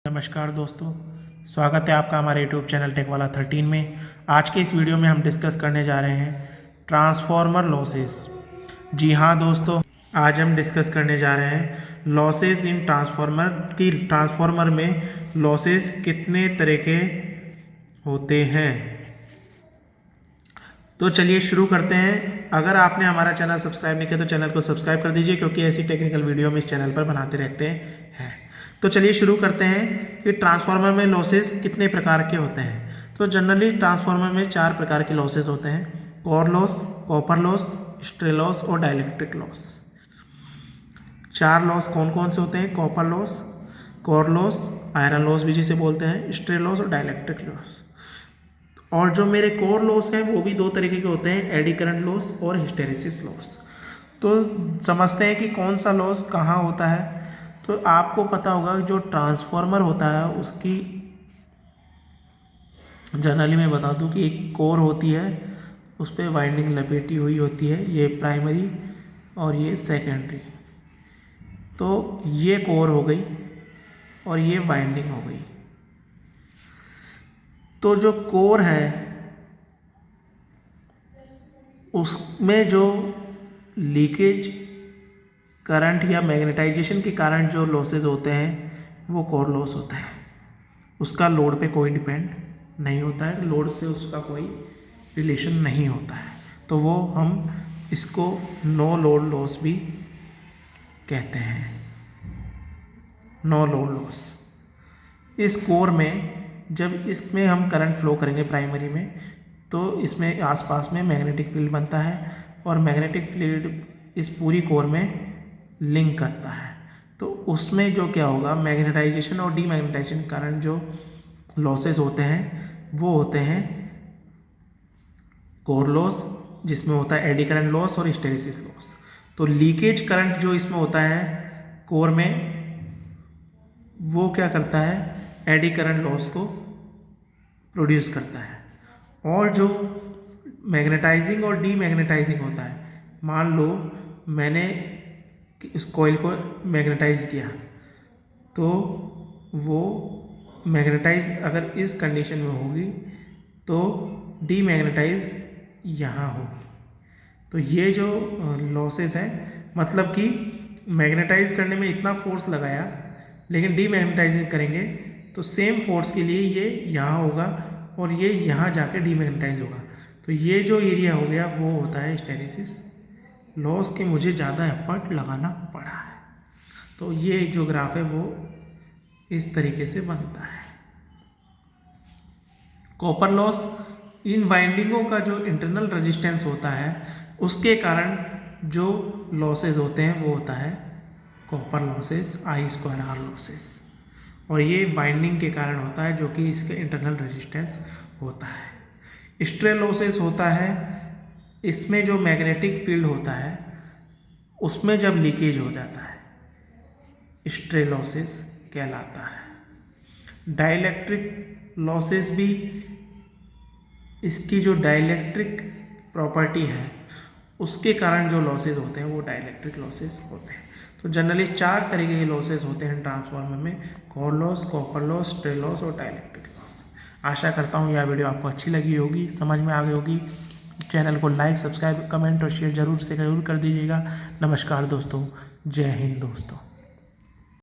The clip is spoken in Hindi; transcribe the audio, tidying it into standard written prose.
नमस्कार दोस्तों, स्वागत है आपका हमारे YouTube चैनल टेकवाला 13 में। आज के इस वीडियो में हम डिस्कस करने जा रहे हैं ट्रांसफॉर्मर लॉसेस। जी हाँ दोस्तों, आज हम डिस्कस करने जा रहे हैं लॉसेस इन ट्रांसफॉर्मर में लॉसेस कितने तरह के होते हैं। तो चलिए शुरू करते हैं। अगर आपने हमारा चैनल सब्सक्राइब नहीं किया तो चैनल को सब्सक्राइब कर दीजिए, क्योंकि ऐसी टेक्निकल वीडियो हम इस चैनल पर बनाते रहते हैं। तो चलिए शुरू करते हैं कि ट्रांसफार्मर में लॉसेस कितने प्रकार के होते हैं। तो जनरली ट्रांसफार्मर में 4 प्रकार के लॉसेस होते हैं: core loss, copper loss, stray loss और डाइलेक्ट्रिक लॉस। 4 लॉस कौन कौन से होते हैं? Copper loss, core loss, iron loss भी जिसे बोलते हैं, स्ट्रे लॉस और डाइलेक्ट्रिक लॉस। और जो मेरे कोर लॉस हैं वो भी 2 तरीके के होते हैं, एडी करंट लॉस और हिस्टेरिसिस लॉस। तो समझते हैं कि कौन सा लॉस कहाँ होता है। तो आपको पता होगा जो ट्रांसफार्मर होता है उसकी जनरली मैं बता दूं कि एक कोर होती है, उस पर वाइंडिंग लपेटी हुई होती है, ये प्राइमरी और ये सेकेंडरी। तो ये कोर हो गई और ये वाइंडिंग हो गई। तो जो कोर है उसमें जो लीकेज करंट या मैग्नेटाइजेशन के कारण जो लॉसेज होते हैं वो कोर लॉस होता है। उसका लोड पे कोई डिपेंड नहीं होता है, लोड से उसका कोई रिलेशन नहीं होता है, तो वो हम इसको नो लोड लॉस भी कहते हैं, नो लोड लॉस। इस कोर में जब इसमें हम करंट फ्लो करेंगे प्राइमरी में, तो इसमें आसपास में मैग्नेटिक फील्ड बनता है और मैग्नेटिक फील्ड इस पूरी कोर में लिंक करता है। तो उसमें जो क्या होगा, मैग्नेटाइजेशन और डीमैग्नेटाइजेशन कारण जो लॉसेस होते हैं वो होते हैं कोर लॉस, जिसमें होता है एडी करंट लॉस और हिस्टेरिसिस लॉस। तो लीकेज करंट जो इसमें होता है कोर में, वो क्या करता है, एडी करंट लॉस को प्रोड्यूस करता है। और जो मैग्नेटाइजिंग और डीमैग्नेटाइजिंग होता है, मान लो मैंने इस कॉइल को मैग्नेटाइज किया, तो वो मैग्नेटाइज अगर इस कंडीशन में होगी तो डीमैग्नेटाइज यहाँ होगी। तो ये जो लॉसेस है, मतलब कि मैग्नेटाइज करने में इतना फोर्स लगाया, लेकिन डीमैग्नेटाइजिंग करेंगे तो सेम फोर्स के लिए ये यहाँ होगा और ये यहाँ जाके डीमैग्नेटाइज होगा। तो ये जो एरिया हो गया वो होता है हिस्टेरिसिस लॉस के मुझे ज़्यादा एफर्ट लगाना पड़ा है। तो ये जो ग्राफ है वो इस तरीके से बनता है। कॉपर लॉस, इन वाइंडिंगों का जो इंटरनल रेजिस्टेंस होता है उसके कारण जो लॉसेस होते हैं वो होता है कॉपर लॉसेस, I²R लॉसेस। और ये वाइंडिंग के कारण होता है, जो कि इसके इंटरनल रेजिस्टेंस होता है। स्ट्रे लॉसेस होता है, इसमें जो मैग्नेटिक फील्ड होता है उसमें जब लीकेज हो जाता है, स्ट्रे लॉसेस कहलाता है। डाइलेक्ट्रिक लॉसेस भी, इसकी जो डाइलेक्ट्रिक प्रॉपर्टी है उसके कारण जो लॉसेस होते हैं वो डाइलेक्ट्रिक लॉसेस होते हैं। तो जनरली 4 तरीके के लॉसेस होते हैं ट्रांसफार्मर में: core loss, copper loss, stray loss और डाइलेक्ट्रिक लॉस। आशा करता हूँ यह वीडियो आपको अच्छी लगी होगी, समझ में आ गई होगी। चैनल को लाइक, सब्सक्राइब, कमेंट और शेयर जरूर कर दीजिएगा। नमस्कार दोस्तों, जय हिंद दोस्तों।